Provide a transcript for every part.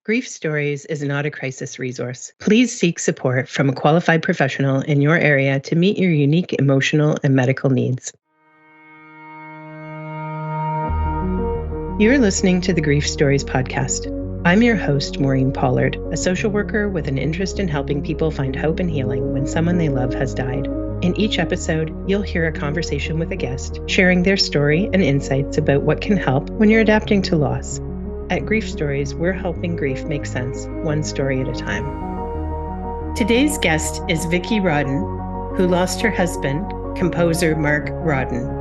Grief Stories is not a crisis resource. Please seek support from a qualified professional in your area to meet your unique emotional and medical needs. You're listening to the Grief Stories podcast. I'm your host, Maureen Pollard, a social worker with an interest in helping people find hope and healing when someone they love has died. In each episode, you'll hear a conversation with a guest, sharing their story and insights about what can help when you're adapting to loss. At Grief Stories, we're helping grief make sense, one story at a time. Today's guest is Vicky Rodden, who lost her husband, composer Mark Rodden.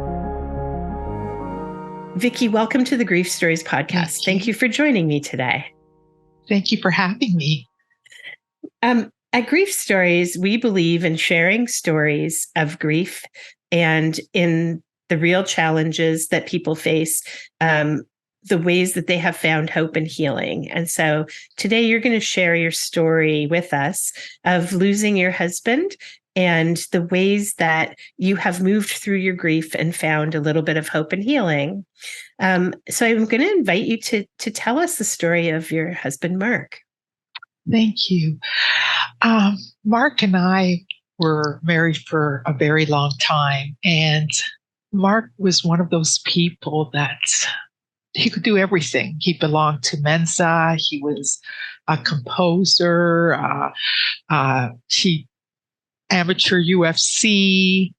Vicky, welcome to the Grief Stories podcast. Thank you for joining me today. Thank you for having me. At Grief Stories, we believe in sharing stories of grief and in the real challenges that people face, the ways that they have found hope and healing. And so today you're going to share your story with us of losing your husband and the ways that you have moved through your grief and found a little bit of hope and healing. So I'm going to invite you to tell us the story of your husband, Mark. Thank you. Mark and I were married for a very long time, and Mark was one of those people that he could do everything. He belonged to Mensa. He was a composer. He amateur UFC,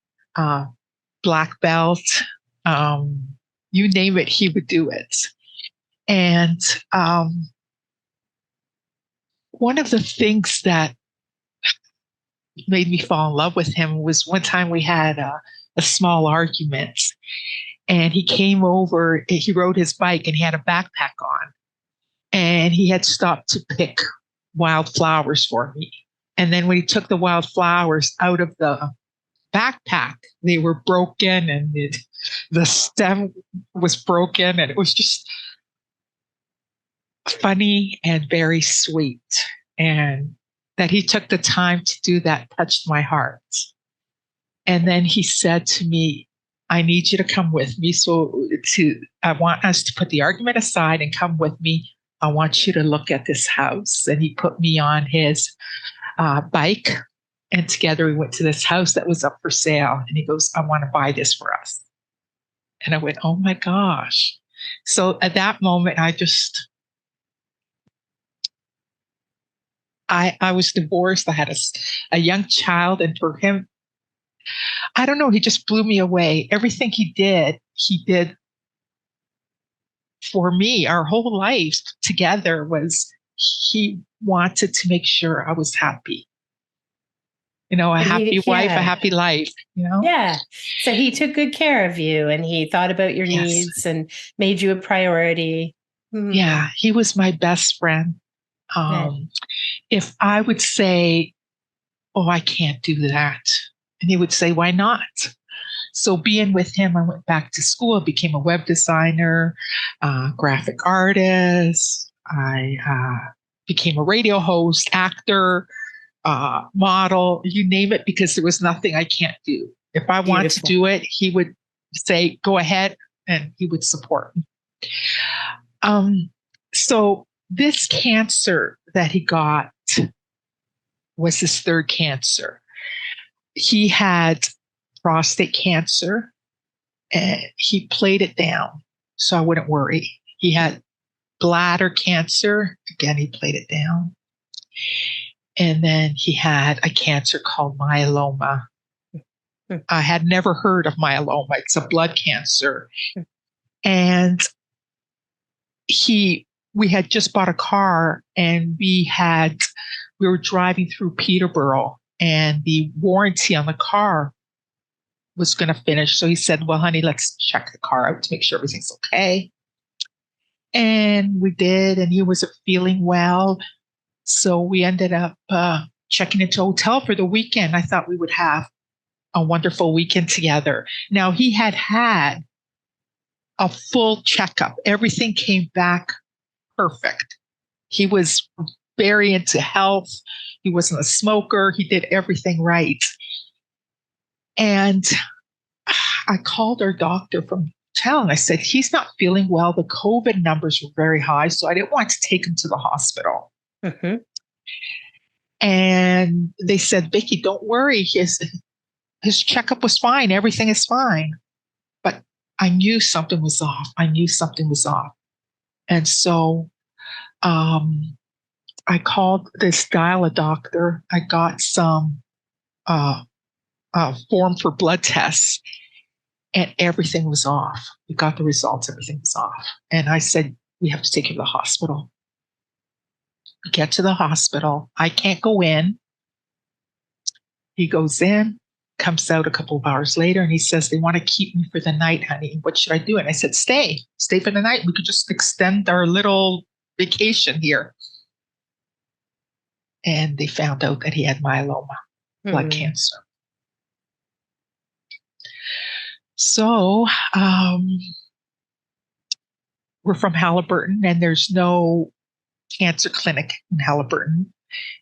black belt. You name it, he would do it. And one of the things that made me fall in love with him was one time we had a small argument. And he came over, he rode his bike and he had a backpack on. And he had stopped to pick wildflowers for me. And then when he took the wildflowers out of the backpack, they were broken and the stem was broken. And it was just funny and very sweet. And that he took the time to do that touched my heart. And then he said to me, I need you to come with me. I want us to put the argument aside and come with me. I want you to look at this house. And he put me on his bike. And together we went to this house that was up for sale. And he goes, I want to buy this for us. And I went, oh my gosh. So at that moment, I was divorced. I had a young child. And for him, I don't know, he just blew me away. Everything he did for me. Our whole life together was he wanted to make sure I was happy. You know, a happy wife, a happy life, you know? Yeah. So he took good care of you and he thought about your needs and made you a priority. Mm-hmm. Yeah, he was my best friend. If I would say, oh, I can't do that. And he would say, why not? So being with him, I went back to school, became a web designer, graphic artist. I became a radio host, actor, model, you name it, because there was nothing I can't do. If I want to do it, he would say, go ahead, and he would support me. So this cancer that he got was his third cancer. He had prostate cancer and he played it down so I wouldn't worry. He had bladder cancer. Again, he played it down. And then he had a cancer called myeloma. I had never heard of myeloma. It's a blood cancer. And we had just bought a car and we were driving through Peterborough and the warranty on the car was going to finish. So he said, well, honey, let's check the car out to make sure everything's okay. And we did, and he wasn't feeling well. So we ended up checking into a hotel for the weekend. I thought we would have a wonderful weekend together. Now, he had a full checkup. Everything came back perfect. He was very into health. He wasn't a smoker. He did everything right. And I called our doctor from hotel. And I said, he's not feeling well. The COVID numbers were very high, so I didn't want to take him to the hospital. Mm-hmm. And they said, Vicky, don't worry. His checkup was fine. Everything is fine. But I knew something was off. And so I called this dial doctor. I got some form for blood tests, and everything was off. We got the results. Everything was off. And I said, we have to take him to the hospital. We get to the hospital. I can't go in. He goes in, comes out a couple of hours later, and he says, they want to keep me for the night, honey. What should I do? And I said, stay for the night. We could just extend our little vacation here. And they found out that he had myeloma, blood cancer. So we're from Halliburton, and there's no cancer clinic in Halliburton.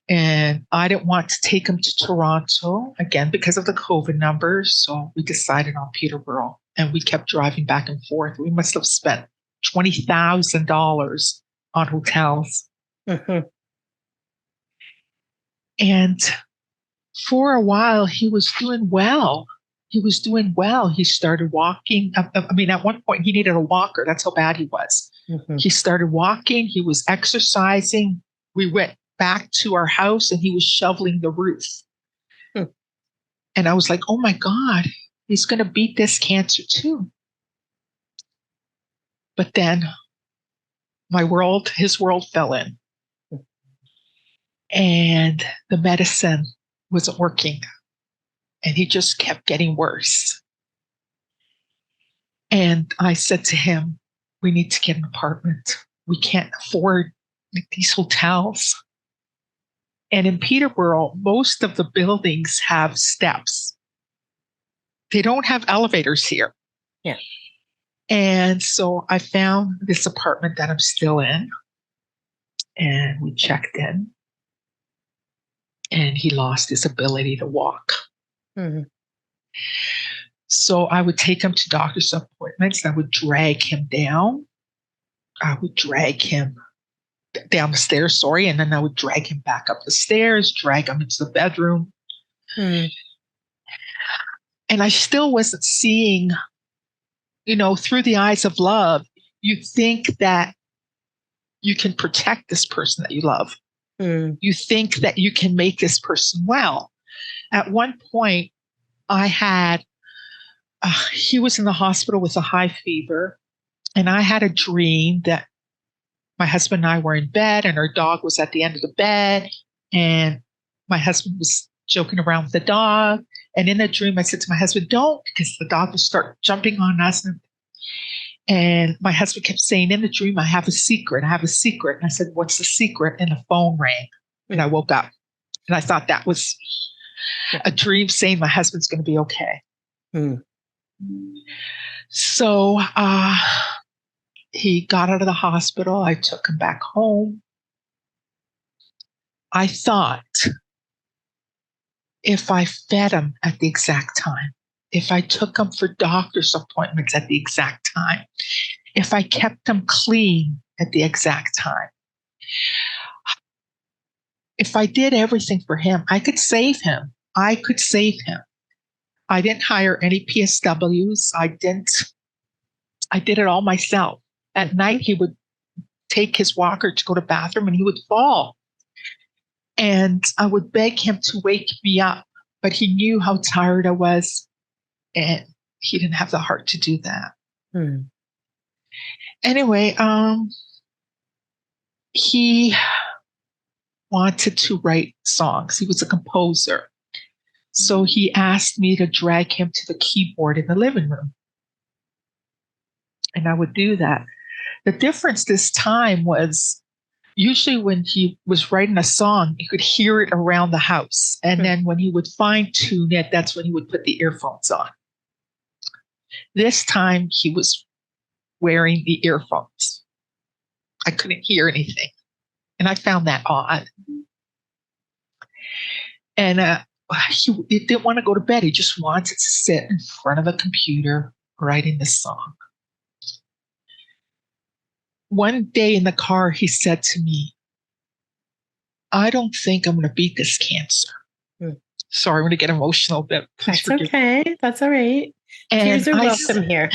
And I didn't want to take him to Toronto, again, because of the COVID numbers. So we decided on Peterborough, and we kept driving back and forth. We must have spent $20,000 on hotels. Mm-hmm. And for a while, he was doing well. He started walking. At one point, he needed a walker. That's how bad he was. Mm-hmm. He started walking. He was exercising. We went back to our house, and he was shoveling the roof. Hmm. And I was like, oh my God, he's going to beat this cancer too. But then his world fell in. And the medicine wasn't working. And he just kept getting worse. And I said to him, we need to get an apartment. We can't afford these hotels. And in Peterborough, most of the buildings have steps. They don't have elevators here. Yeah. And so I found this apartment that I'm still in. And we checked in. And he lost his ability to walk. Mm-hmm. So I would take him to doctor's appointments. I would drag him down. I would drag him down the stairs, and then I would drag him back up the stairs, drag him into the bedroom. Mm. And I still wasn't seeing, through the eyes of love, you think that you can protect this person that you love. Mm. You think that you can make this person well. At one point, he was in the hospital with a high fever, and I had a dream that my husband and I were in bed, and our dog was at the end of the bed, and my husband was joking around with the dog. And in that dream, I said to my husband, don't, because the dog would start jumping on us. And my husband kept saying in the dream, I have a secret. And I said, what's the secret? And the phone rang, and I woke up. And I thought that was a dream saying my husband's going to be okay. Mm. So he got out of the hospital. I took him back home. I thought if I fed him at the exact time, if I took him for doctor's appointments at the exact time, if I kept him clean at the exact time, if I did everything for him, I could save him. I didn't hire any PSWs. I did it all myself. At night, he would take his walker to go to the bathroom, and he would fall. And I would beg him to wake me up, but he knew how tired I was, and he didn't have the heart to do that. Hmm. Anyway, he wanted to write songs. He was a composer. So he asked me to drag him to the keyboard in the living room. And I would do that. The difference this time was usually when he was writing a song, you could hear it around the house. And then when he would fine tune it, that's when he would put the earphones on. This time he was wearing the earphones. I couldn't hear anything. And I found that odd. And he didn't want to go to bed. He just wanted to sit in front of a computer writing this song. One day in the car, he said to me, I don't think I'm going to beat this cancer. Sorry, I'm going to get emotional, but please forgive me. Okay. That's all right. And Tears are welcome here.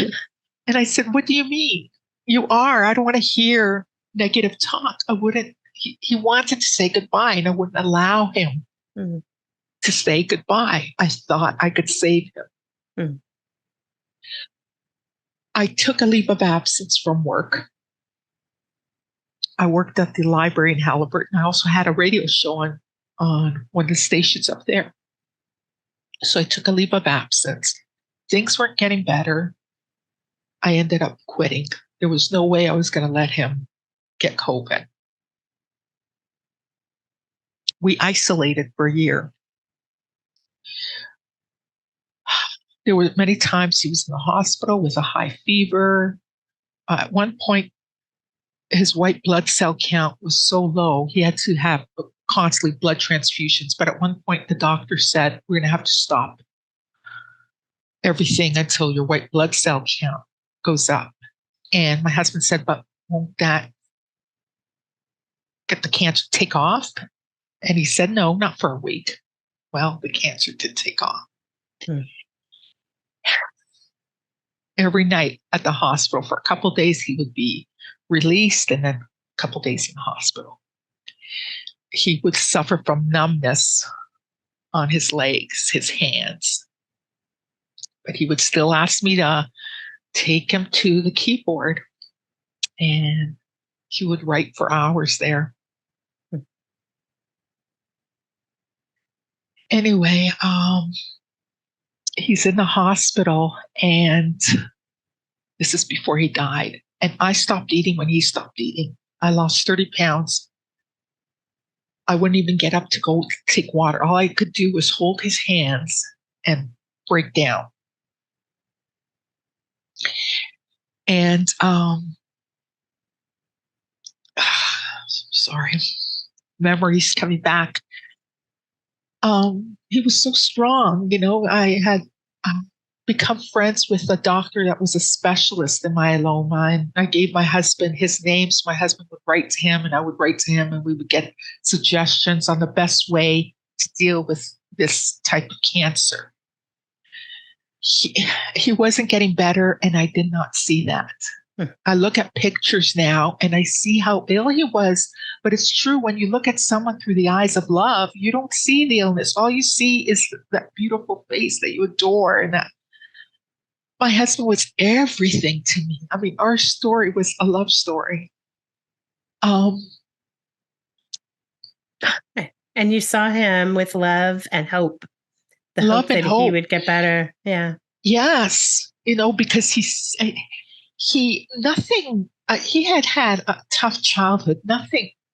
And I said, what do you mean? You are. I don't want to hear negative talk. I wouldn't. He wanted to say goodbye, and I wouldn't allow him to say goodbye. I thought I could save him. I took a leave of absence from work. I worked at the library in Halliburton. I also had a radio show on one of the stations up there. So I took a leave of absence. Things weren't getting better. I ended up quitting. There was no way I was going to let him get COVID. We isolated for a year. There were many times he was in the hospital with a high fever. At one point, his white blood cell count was so low, he had to have constantly blood transfusions. But at one point, the doctor said, we're going to have to stop everything until your white blood cell count goes up. And my husband said, but won't that get the cancer take off? And he said, no, not for a week. Well, the cancer did take off. Every night at the hospital for a couple of days, he would be released and then a couple of days in the hospital. He would suffer from numbness on his legs, his hands. But he would still ask me to take him to the keyboard, and he would write for hours there. Anyway, he's in the hospital, and this is before he died. And I stopped eating when he stopped eating. I lost 30 pounds. I wouldn't even get up to go take water. All I could do was hold his hands and break down. And sorry, memories coming back. He was so strong. I had become friends with a doctor that was a specialist in myeloma, and I gave my husband his name, so my husband would write to him and I would write to him, and we would get suggestions on the best way to deal with this type of cancer. He wasn't getting better, and I did not see that. I look at pictures now and I see how ill he was, but it's true, when you look at someone through the eyes of love, you don't see the illness. All you see is that beautiful face that you adore. And that my husband was everything to me. I mean, our story was a love story. And you saw him with love and hope. The love hope and that hope. He would get better. Yeah. Yes. Because he had a tough childhood.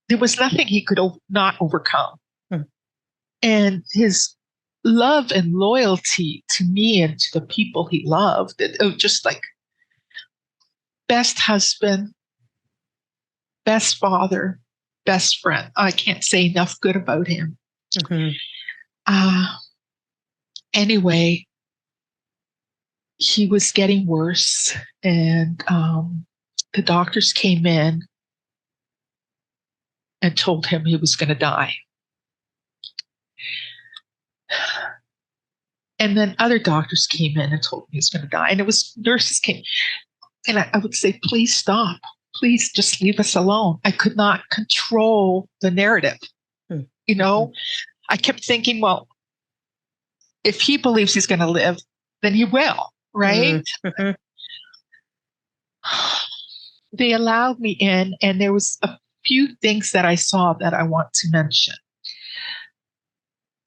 There was nothing he could not overcome. And his love and loyalty to me and to the people he loved, it was just like best husband, best father, best friend. I can't say enough good about him. Anyway, he was getting worse, and the doctors came in and told him he was going to die. And then other doctors came in and told him he was going to die. And it was nurses came. And I would say, please stop. Please just leave us alone. I could not control the narrative. I kept thinking, well, if he believes he's going to live, then he will. Right? They allowed me in, and there was a few things that I saw that I want to mention.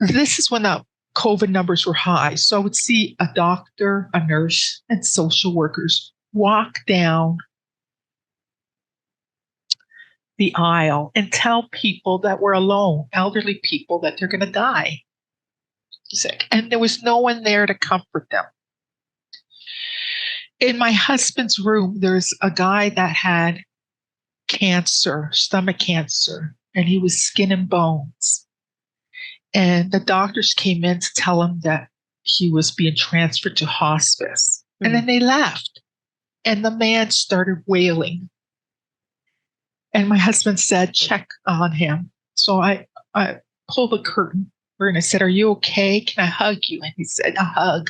This is when the COVID numbers were high. So I would see a doctor, a nurse, and social workers walk down the aisle and tell people that were alone, elderly people, that they're going to die sick. And there was no one there to comfort them. In my husband's room, there's a guy that had cancer, stomach cancer, and he was skin and bones. And the doctors came in to tell him that he was being transferred to hospice. And then they left. And the man started wailing. And my husband said, check on him. So I pulled the curtain and I said, are you okay? Can I hug you? And he said, a hug.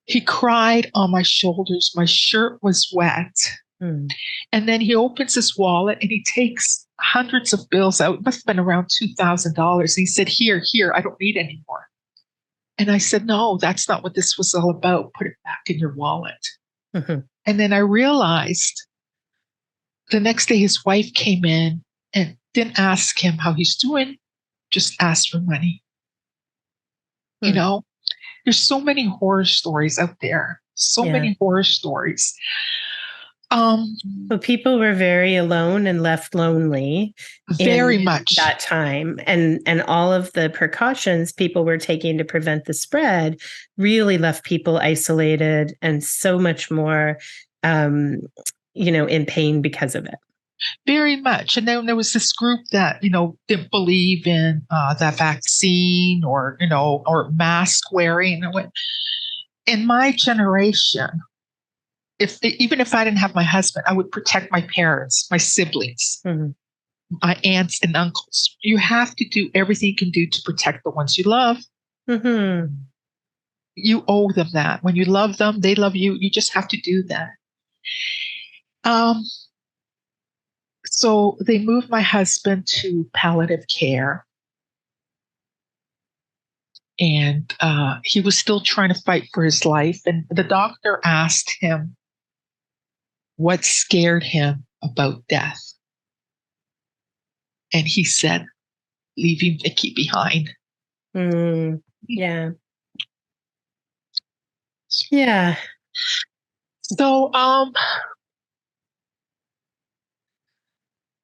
He cried on my shoulders. My shirt was wet. Mm. And then he opens his wallet and he takes hundreds of bills out. It must have been around $2,000. And he said, here, I don't need any more. And I said, no, that's not what this was all about. Put it back in your wallet. Mm-hmm. And then I realized the next day his wife came in and didn't ask him how he's doing, just asked for money. You know, there's so many horror stories out there. So many horror stories. Well, people were very alone and left lonely very much that time. And all of the precautions people were taking to prevent the spread really left people isolated and so much more, in pain because of it. Very much. And then there was this group that, didn't believe in that vaccine or mask wearing. In my generation, even if I didn't have my husband, I would protect my parents, my siblings, my aunts and uncles. You have to do everything you can do to protect the ones you love. Mm-hmm. You owe them that. When you love them, they love you. You just have to do that. So they moved my husband to palliative care. And he was still trying to fight for his life. And the doctor asked him what scared him about death. And he said, leaving Vicky behind. Yeah. Yeah. So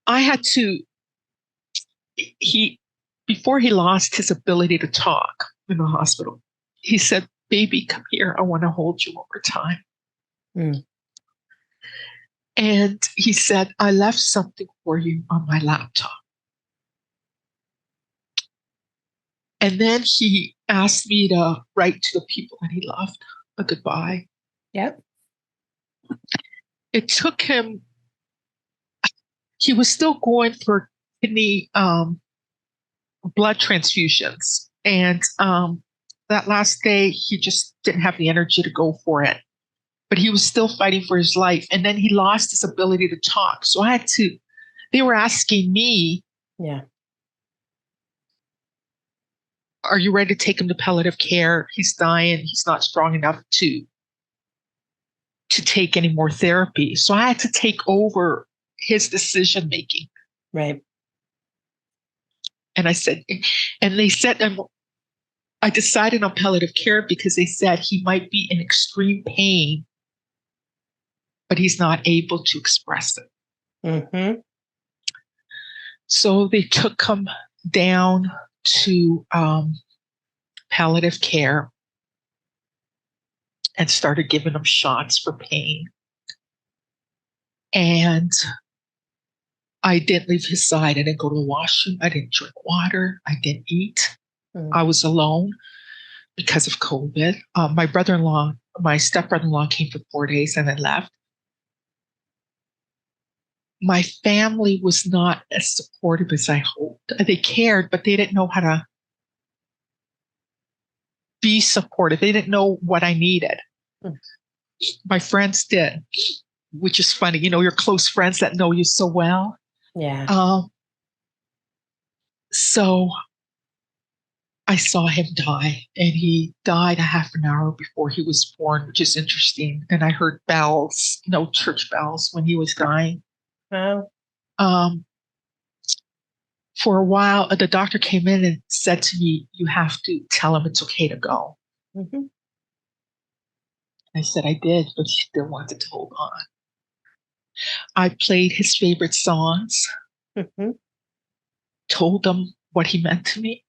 I had to, before he lost his ability to talk in the hospital, he said, baby, come here. I want to hold you one more time. And he said, I left something for you on my laptop. And then he asked me to write to the people that he loved a goodbye. Yep. It took him, he was still going for kidney blood transfusions. And that last day, he just didn't have the energy to go for it. But he was still fighting for his life. And then he lost his ability to talk. So they were asking me, are you ready to take him to palliative care? He's dying. He's not strong enough to take any more therapy. So I had to take over his decision making. Right. And I said, and they said, I decided on palliative care because they said he might be in extreme pain, but he's not able to express it. Mm-hmm. So they took him down to palliative care and started giving him shots for pain. And I didn't leave his side. I didn't go to the washroom. I didn't drink water. I didn't eat. I was alone because of COVID. My stepbrother-in-law came for 4 days and then left. My family was not as supportive as I hoped. They cared, but they didn't know how to be supportive. They didn't know what I needed. My friends did, which is funny. Your close friends that know you so well. Yeah. So I saw him die, and he died a half an hour before he was born, which is interesting. And I heard bells, church bells when he was dying. Wow. For a while, the doctor came in and said to me, you have to tell him it's okay to go. Mm-hmm. I said I did, but he still wanted to hold on. I played his favorite songs, told him what he meant to me.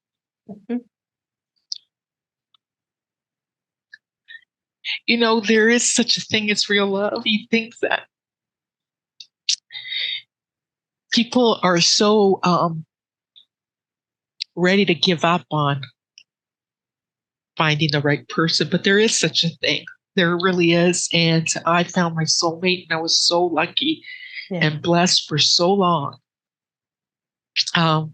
There is such a thing as real love. He thinks that people are so ready to give up on finding the right person, but there is such a thing. There really is. And I found my soulmate, and I was so lucky. and blessed for so long. And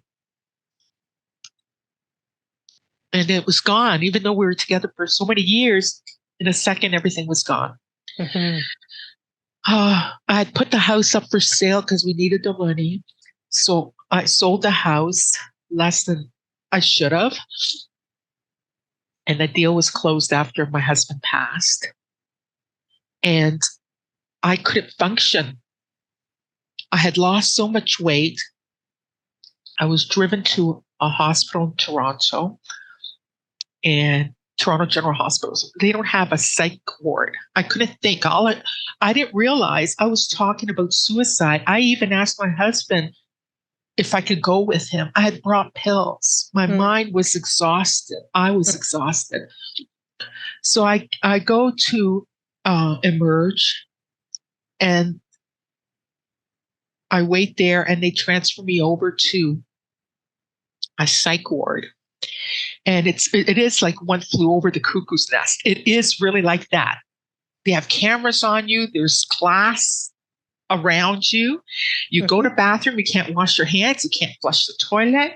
it was gone, even though we were together for so many years. In a second, everything was gone. Mm-hmm. I had put the house up for sale because we needed the money. So I sold the house less than I should have. And the deal was closed after my husband passed. And I couldn't function. I had lost so much weight. I was driven to a hospital in Toronto, and Toronto General Hospitals. They don't have a psych ward. I couldn't think. I didn't realize I was talking about suicide. I even asked my husband if I could go with him. I had brought pills. My mind was exhausted. I was exhausted. So I go to Emerge, and I wait there, and they transfer me over to a psych ward. And it is like one flew over the cuckoo's nest. It is really like that. They have cameras on you. There's glass around you. You go to the bathroom. You can't wash your hands. You can't flush the toilet.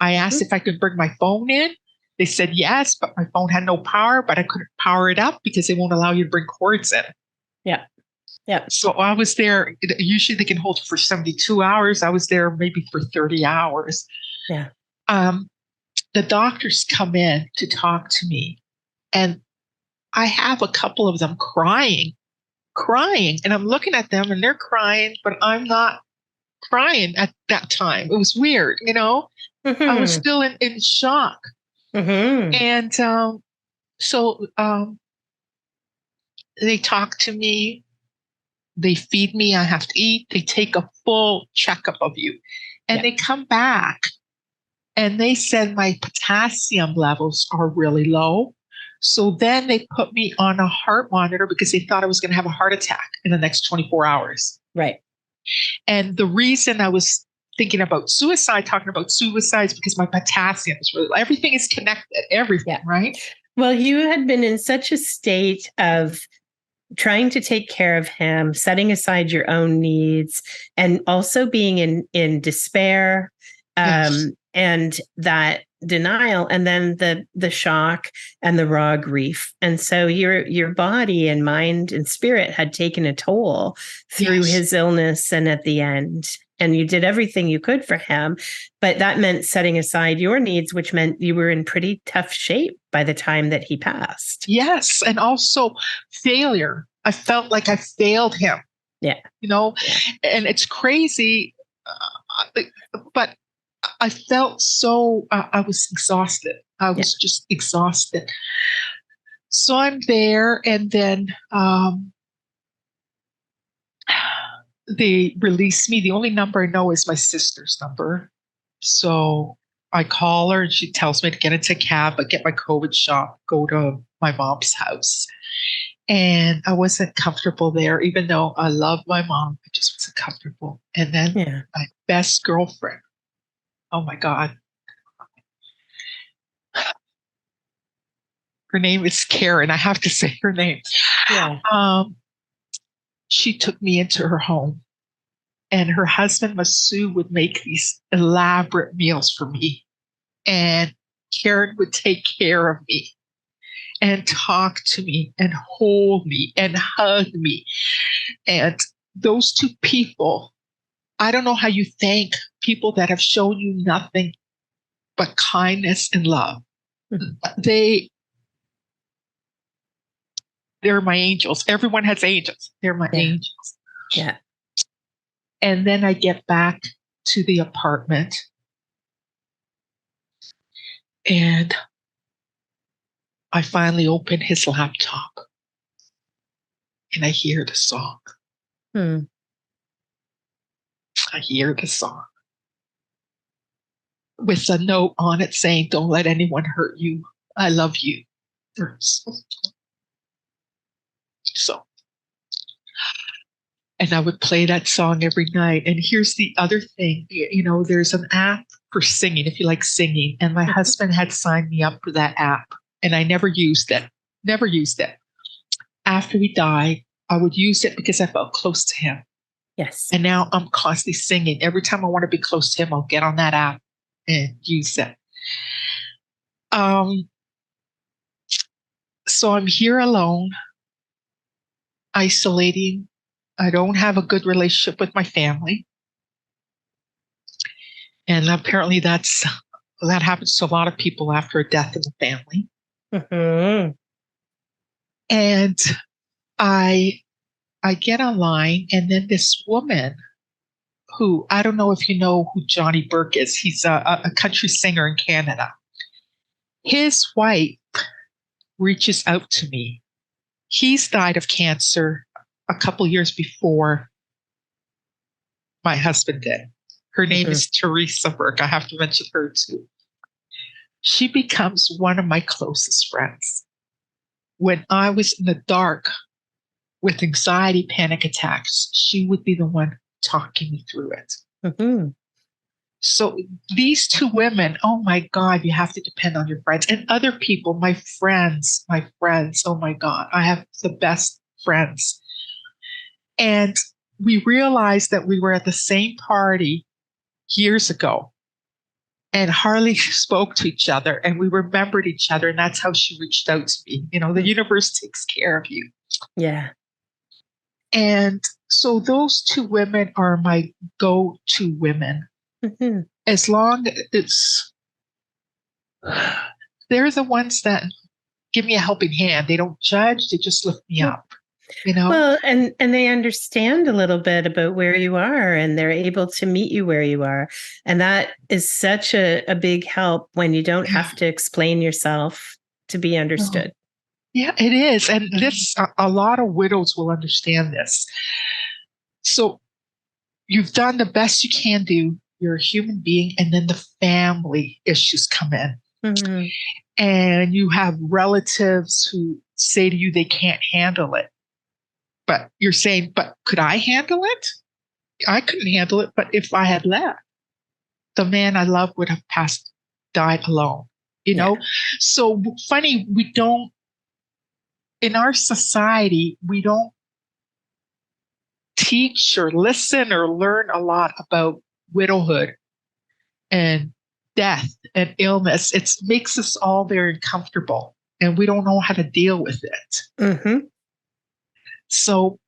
I asked if I could bring my phone in. They said yes, but my phone had no power, but I couldn't power it up because they won't allow you to bring cords in. Yeah. Yeah. So I was there. Usually they can hold for 72 hours. I was there maybe for 30 hours. Yeah. The doctors come in to talk to me, and I have a couple of them crying, and I'm looking at them and they're crying, but I'm not crying at that time. It was weird, you know. I was still in shock. And so they talk to me, they feed me, I have to eat, they take a full checkup of you, and they come back. And they said my potassium levels are really low. So then they put me on a heart monitor because they thought I was going to have a heart attack in the next 24 hours. Right. And the reason I was thinking about suicide, talking about suicide, is because my potassium is really low. Everything is connected, everything, right? Well, you had been in such a state of trying to take care of him, setting aside your own needs, and also being in despair. And that denial, and then the shock and the raw grief. And so your body and mind and spirit had taken a toll through his illness and at the end. And you did everything you could for him, but that meant setting aside your needs, which meant you were in pretty tough shape by the time that he passed. Yes. And also failure. I felt like I failed him. Yeah. You know, and it's crazy, but I felt so, I was exhausted. I was just exhausted. So I'm there, and then they release me. The only number I know is my sister's number. So I call her, and she tells me to get into a cab, but get my COVID shot, go to my mom's house. And I wasn't comfortable there, even though I love my mom. I just wasn't comfortable. And then my best girlfriend, oh my God. Her name is Karen. I have to say her name. Yeah. She took me into her home, and her husband, Masu, would make these elaborate meals for me. And Karen would take care of me and talk to me and hold me and hug me. And those two people, I don't know how you thank people that have shown you nothing but kindness and love. They're my angels. Everyone has angels. They're my angels. Yeah. And then I get back to the apartment, and I finally open his laptop, and I hear the song. I hear the song with a note on it saying, "Don't let anyone hurt you. I love you." So, and I would play that song every night. And here's the other thing, you know, there's an app for singing if you like singing. And my husband had signed me up for that app, and I never used it. Never used it. After he died, I would use it because I felt close to him. Yes. And now I'm constantly singing. Every time I want to be close to him, I'll get on that app and use it. So I'm here alone, isolating. I don't have a good relationship with my family. And apparently that happens to a lot of people after a death in the family. Mm-hmm. And I get online, and then this woman who, I don't know if you know who Johnny Burke is. He's a country singer in Canada. His wife reaches out to me. He's died of cancer a couple years before my husband did. Her name is Teresa Burke. I have to mention her too. She becomes one of my closest friends. When I was in the dark with anxiety, panic attacks, she would be the one talking me through it. Mm-hmm. So these two women, oh my God, you have to depend on your friends and other people, my friends. Oh my God, I have the best friends. And we realized that we were at the same party years ago and hardly spoke to each other, and we remembered each other. And that's how she reached out to me. You know, the universe takes care of you. Yeah. And so those two women are my go-to women. Mm-hmm. As long as they're the ones that give me a helping hand. They don't judge. They just lift me up. You know? Well, and they understand a little bit about where you are, and they're able to meet you where you are. And that is such a big help when you don't have to explain yourself to be understood. Yeah, it is. And this, a lot of widows will understand this. So you've done the best you can do. You're a human being, and then the family issues come in. Mm-hmm. And you have relatives who say to you they can't handle it. But you're saying, but could I handle it? I couldn't handle it, but if I had left, the man I loved would have died alone. You know? So funny, we don't, in our society, we don't teach or listen or learn a lot about widowhood and death and illness. It makes us all very uncomfortable, and we don't know how to deal with it. Mm-hmm. So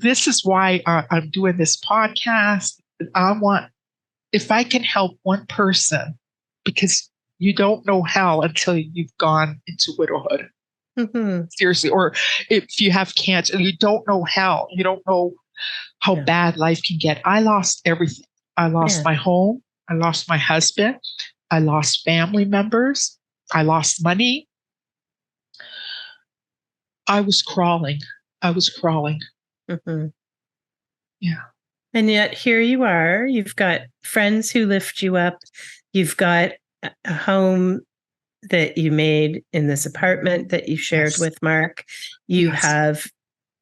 this is why I'm doing this podcast. If I can help one person, because you don't know hell until you've gone into widowhood. Mm-hmm. Seriously. Or if you have cancer, you don't know hell. You don't know how bad life can get. I lost everything. I lost my home. I lost my husband. I lost family members. I lost money. I was crawling. Mm-hmm. Yeah. And yet here you are. You've got friends who lift you up. You've got a home that you made in this apartment that you shared with Mark. You have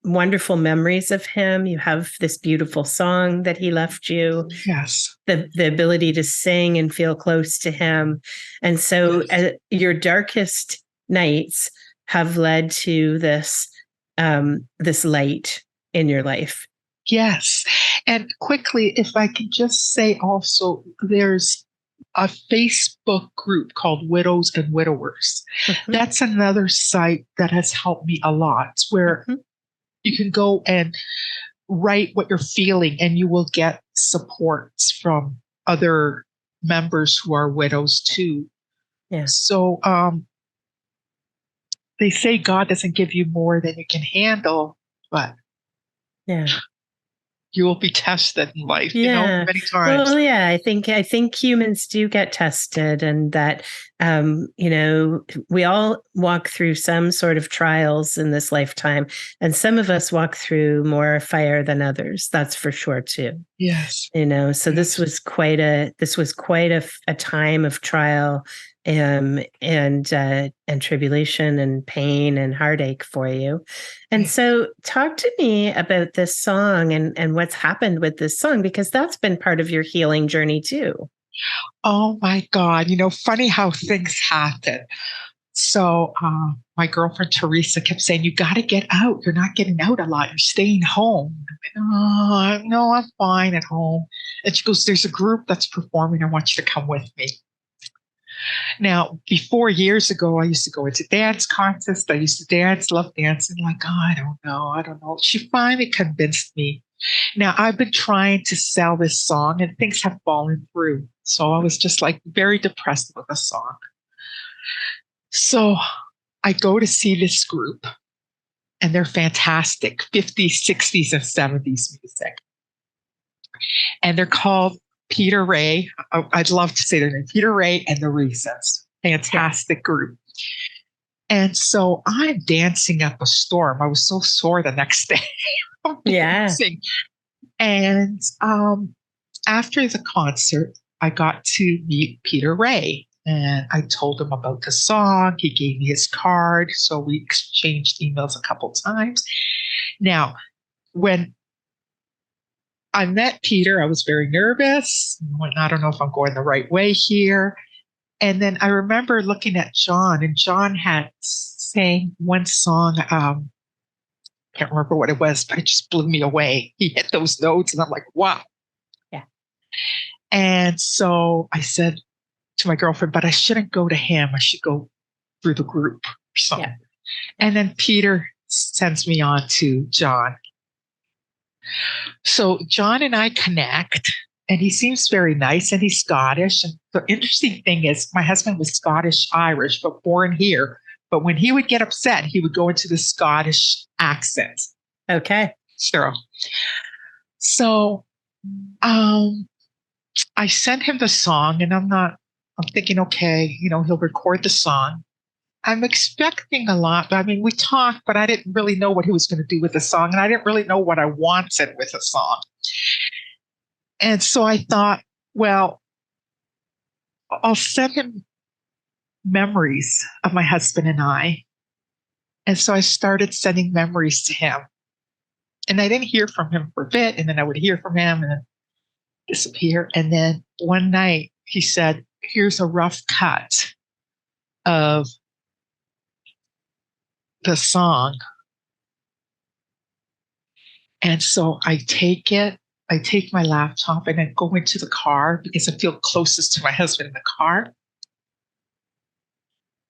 wonderful memories of him. You have this beautiful song that he left you. Yes. The ability to sing and feel close to him. And so your darkest nights have led to this light in your life. Yes. And quickly, if I could just say also, there's a Facebook group called Widows and Widowers. Mm-hmm. That's another site that has helped me a lot, where you can go and write what you're feeling, and you will get supports from other members who are widows too. Yeah. So they say God doesn't give you more than you can handle, but you will be tested in life, you know, many times. Well, yeah, I think humans do get tested, and that, you know, we all walk through some sort of trials in this lifetime, and some of us walk through more fire than others. That's for sure too. Yes. You know, so this was quite a time of trial and tribulation and pain and heartache for you. And so talk to me about this song and what's happened with this song, because that's been part of your healing journey too. Oh my God. You know, funny how things happen. So my girlfriend Teresa kept saying, "You got to get out. You're not getting out a lot. You're staying home." Oh, no, I'm fine at home. And she goes, "There's a group that's performing. I want you to come with me." Now, before years ago, I used to go into dance contests. I used to dance, love dancing. Like, oh, I don't know. She finally convinced me. Now, I've been trying to sell this song and things have fallen through. So I was just like very depressed with the song. So I go to see this group and they're fantastic, 50s, 60s, and 70s music. And they're called Peter Ray. I'd love to say their name, Peter Ray and the Reasons. Fantastic group. And so I'm dancing up a storm. I was so sore the next day. Dancing. And after the concert, I got to meet Peter Ray. And I told him about the song. He gave me his card. So we exchanged emails a couple times. Now, when I met Peter, I was very nervous. I don't know if I'm going the right way here. And then I remember looking at John, and John had sang one song. Can't remember what it was, but it just blew me away. He hit those notes, and I'm like, wow. Yeah. And so I said to my girlfriend, but I shouldn't go to him. I should go through the group or something. Yeah. And then Peter sends me on to John. So John and I connect, and he seems very nice, and he's Scottish. And the interesting thing is my husband was Scottish Irish, but born here. But when he would get upset, he would go into the Scottish accent. Okay. Sure. So I sent him the song, and I'm thinking, okay, he'll record the song. I'm expecting a lot. I mean, we talked, but I didn't really know what he was going to do with the song. And I didn't really know what I wanted with the song. And so I thought, well, I'll send him memories of my husband and I. And so I started sending memories to him. And I didn't hear from him for a bit. And then I would hear from him and then disappear. And then one night he said, "Here's a rough cut of the song." And so I take my laptop and I go into the car because I feel closest to my husband in the car.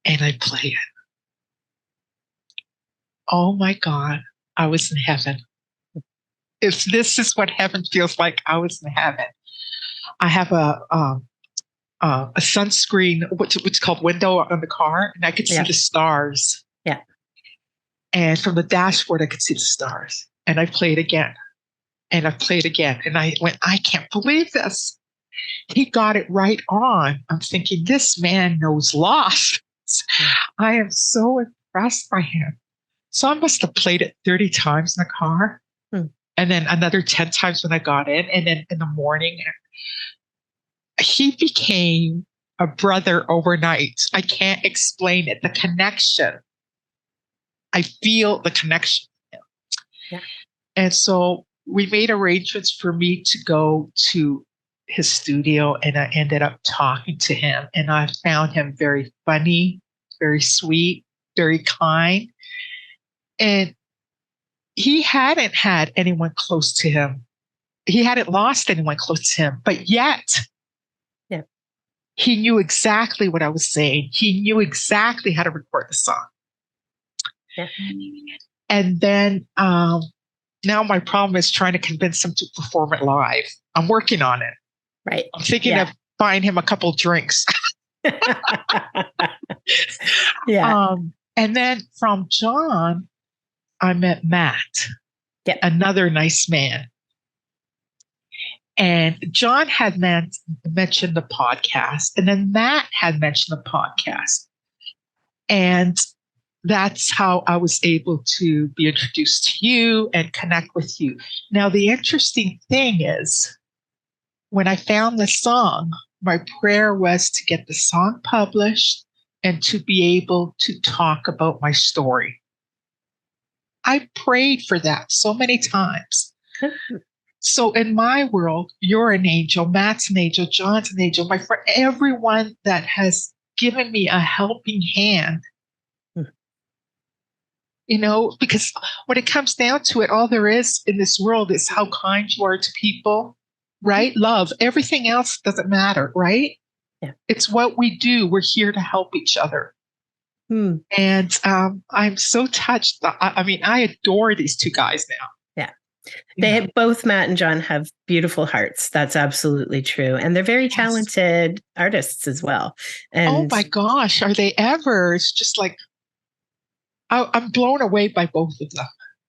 And I play it. Oh my God, I was in heaven. If this is what heaven feels like, I was in heaven. I have a sunscreen, what's called window on the car, and I could see the stars. Yeah. And from the dashboard, I could see the stars. And I played again. And I played again. And I went, I can't believe this. He got it right on. I'm thinking, this man knows loss. Yeah. I am so impressed by him. So I must have played it 30 times in the car. And then another 10 times when I got in. And then in the morning, he became a brother overnight. I can't explain it. The connection. I feel the connection. Yeah. And so we made arrangements for me to go to his studio, and I ended up talking to him. And I found him very funny, very sweet, very kind. And he hadn't had anyone close to him. He hadn't lost anyone close to him, but yet he knew exactly what I was saying. He knew exactly how to record the song. Yeah. And then now my problem is trying to convince him to perform it live. I'm working on it. Right. I'm thinking of buying him a couple drinks. Yeah. And then from John, I met Matt, another nice man. And John had mentioned the podcast, and then Matt had mentioned the podcast. And that's how I was able to be introduced to you and connect with you. Now, the interesting thing is, when I found the song, my prayer was to get the song published and to be able to talk about my story. I prayed for that so many times. So in my world, you're an angel, Matt's an angel, John's an angel, my friend, everyone that has given me a helping hand because when it comes down to it, all there is in this world is how kind you are to people, right? Love. Everything else doesn't matter, right? Yeah. It's what we do. We're here to help each other. And I'm so touched. I adore these two guys now. Yeah. Both Matt and John have beautiful hearts. That's absolutely true. And they're very talented artists as well. And oh my gosh, are they ever? It's just like, I'm blown away by both of them.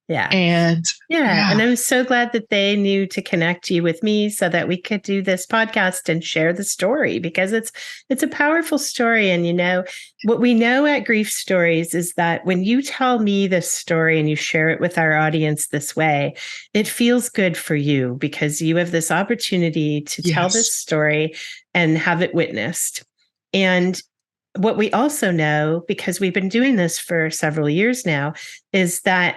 Yeah. And I'm so glad that they knew to connect you with me so that we could do this podcast and share the story, because it's a powerful story. And what we know at Grief Stories is that when you tell me this story and you share it with our audience this way, it feels good for you because you have this opportunity to tell this story and have it witnessed. And what we also know, because we've been doing this for several years now, is that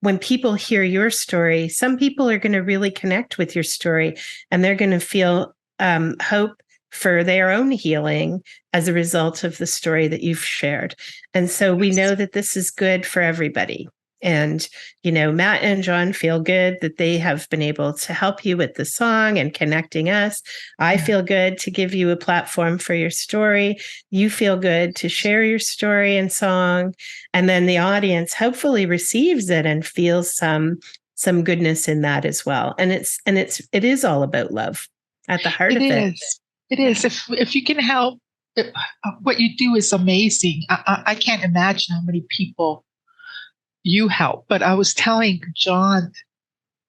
when people hear your story, some people are going to really connect with your story and they're going to feel hope for their own healing as a result of the story that you've shared. And so we know that this is good for everybody. And, Matt and John feel good that they have been able to help you with the song and connecting us. I feel good to give you a platform for your story. You feel good to share your story and song. And then the audience hopefully receives it and feels some goodness in that as well. And it is all about love at the heart of it. It is. If you can help, what you do is amazing. I can't imagine how many people you help. But I was telling John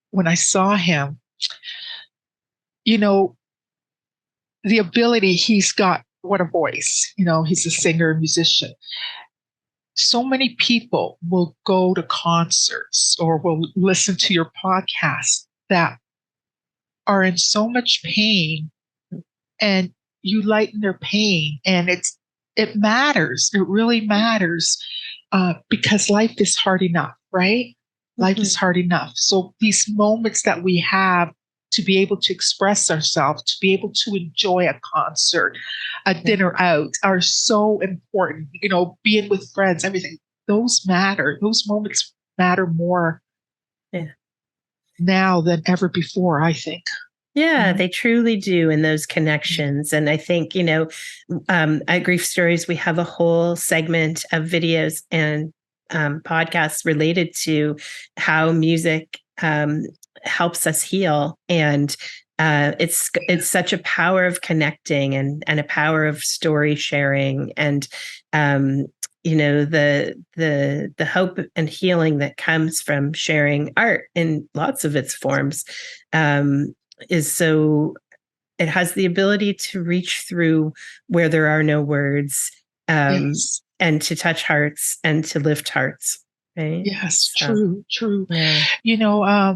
when I saw him, the ability he's got, what a voice, he's a singer, musician. So many people will go to concerts or will listen to your podcast that are in so much pain, and you lighten their pain. And it matters. It really matters. Because life is hard enough, right? Life is hard enough. So these moments that we have to be able to express ourselves, to be able to enjoy a concert, a dinner out, are so important. Being with friends, everything. Those matter. Those moments matter more now than ever before, I think. Yeah, they truly do in those connections. And I think, at Grief Stories, we have a whole segment of videos and podcasts related to how music helps us heal. And it's such a power of connecting and a power of story sharing and the hope and healing that comes from sharing art in lots of its forms. Is so it has the ability to reach through where there are no words, and to touch hearts and to lift hearts. Right? Yes, so, true. Yeah.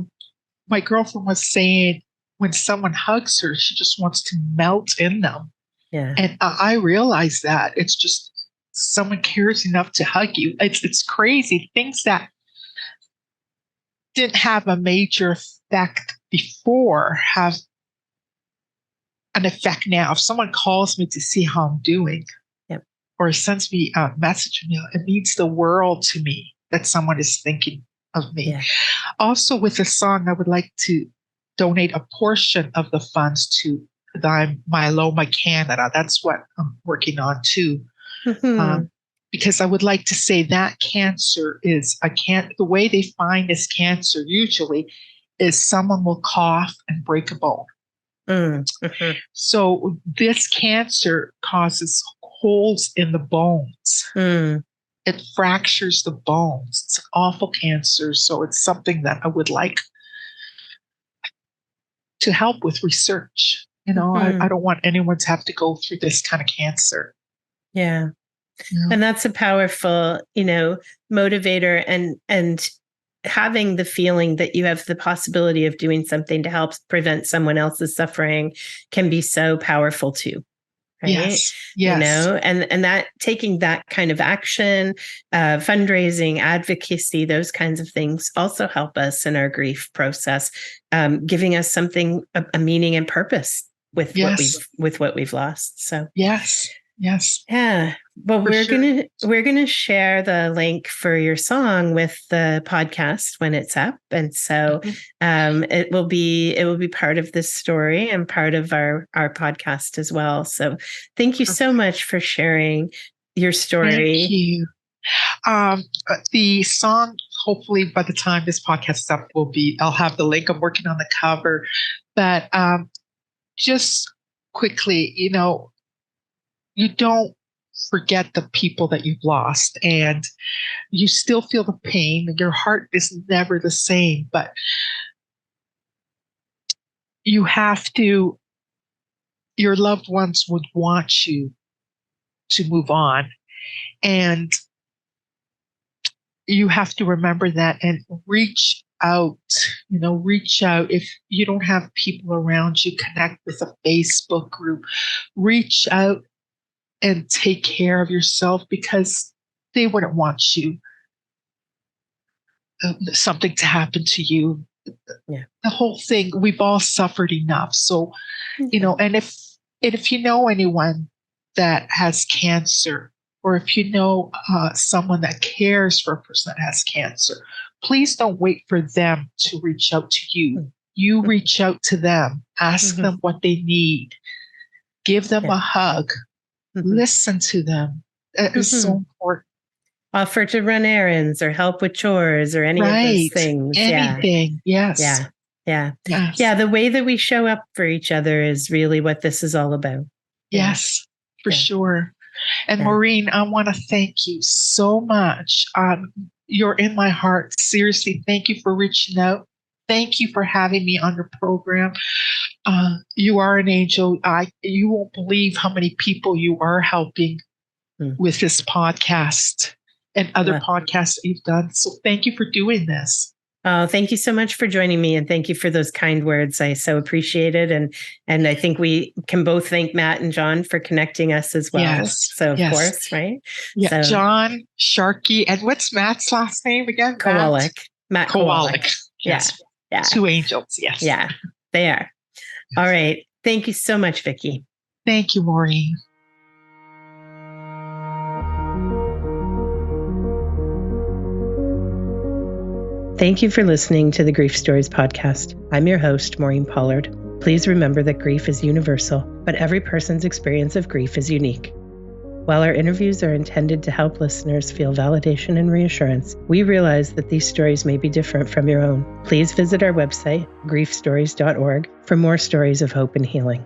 My girlfriend was saying when someone hugs her, she just wants to melt in them. Yeah. And I realize that it's just someone cares enough to hug you. It's crazy. Things that didn't have a major effect before have an effect now. If someone calls me to see how I'm doing, or sends me a message, it means the world to me that someone is thinking of me. Yeah. Also, with the song, I would like to donate a portion of the funds to the Myeloma Canada. That's what I'm working on too. Because I would like to say that cancer is the way they find this cancer usually is someone will cough and break a bone. So this cancer causes holes in the bones. It fractures the bones. It's an awful cancer. So it's something that I would like to help with research. I don't want anyone to have to go through this kind of cancer. Yeah. And that's a powerful, motivator, and having the feeling that you have the possibility of doing something to help prevent someone else's suffering can be so powerful too. Right? Yes. And that taking that kind of action, fundraising, advocacy, those kinds of things also help us in our grief process, giving us something, a meaning and purpose with what we've lost. So yes. Yes. Yeah. Well, For sure. we're gonna share the link for your song with the podcast when it's up. And so it will be part of this story and part of our podcast as well. So thank you so much for sharing your story. Thank you. The song, hopefully by the time this podcast is up, I'll have the link. I'm working on the cover. But just quickly, you don't forget the people that you've lost, and you still feel the pain. Your heart is never the same, but you have to, your loved ones would want you to move on. And you have to remember that and reach out, reach out. If you don't have people around you, connect with a Facebook group, reach out and take care of yourself, because they wouldn't want something to happen to you. Yeah. The whole thing, we've all suffered enough. So, and if you know anyone that has cancer, or if you know someone that cares for a person that has cancer, please don't wait for them to reach out to you. You reach out to them, ask them what they need, give them a hug, listen to them. It is so important. Offer to run errands or help with chores or any of those things. Anything. Yeah. Yes. Yeah. Yes. Yeah. The way that we show up for each other is really what this is all about. Yes, for sure. And Maureen, I want to thank you so much. You're in my heart. Seriously, thank you for reaching out. Thank you for having me on your program. You are an angel. You won't believe how many people you are helping with this podcast and other podcasts that you've done. So thank you for doing this. Oh, thank you so much for joining me, and thank you for those kind words. I so appreciate it, and I think we can both thank Matt and John for connecting us as well. Yes. So of course, right? Yeah, so, John Sharkey, and what's Matt's last name again? Kowalik. Matt Kowalik. Yes. Yeah. Two angels. Yes. Yeah, they are. All right. Thank you so much, Vicky. Thank you, Maureen. Thank you for listening to the Grief Stories podcast. I'm your host, Maureen Pollard. Please remember that grief is universal, but every person's experience of grief is unique. While our interviews are intended to help listeners feel validation and reassurance, we realize that these stories may be different from your own. Please visit our website, griefstories.org, for more stories of hope and healing.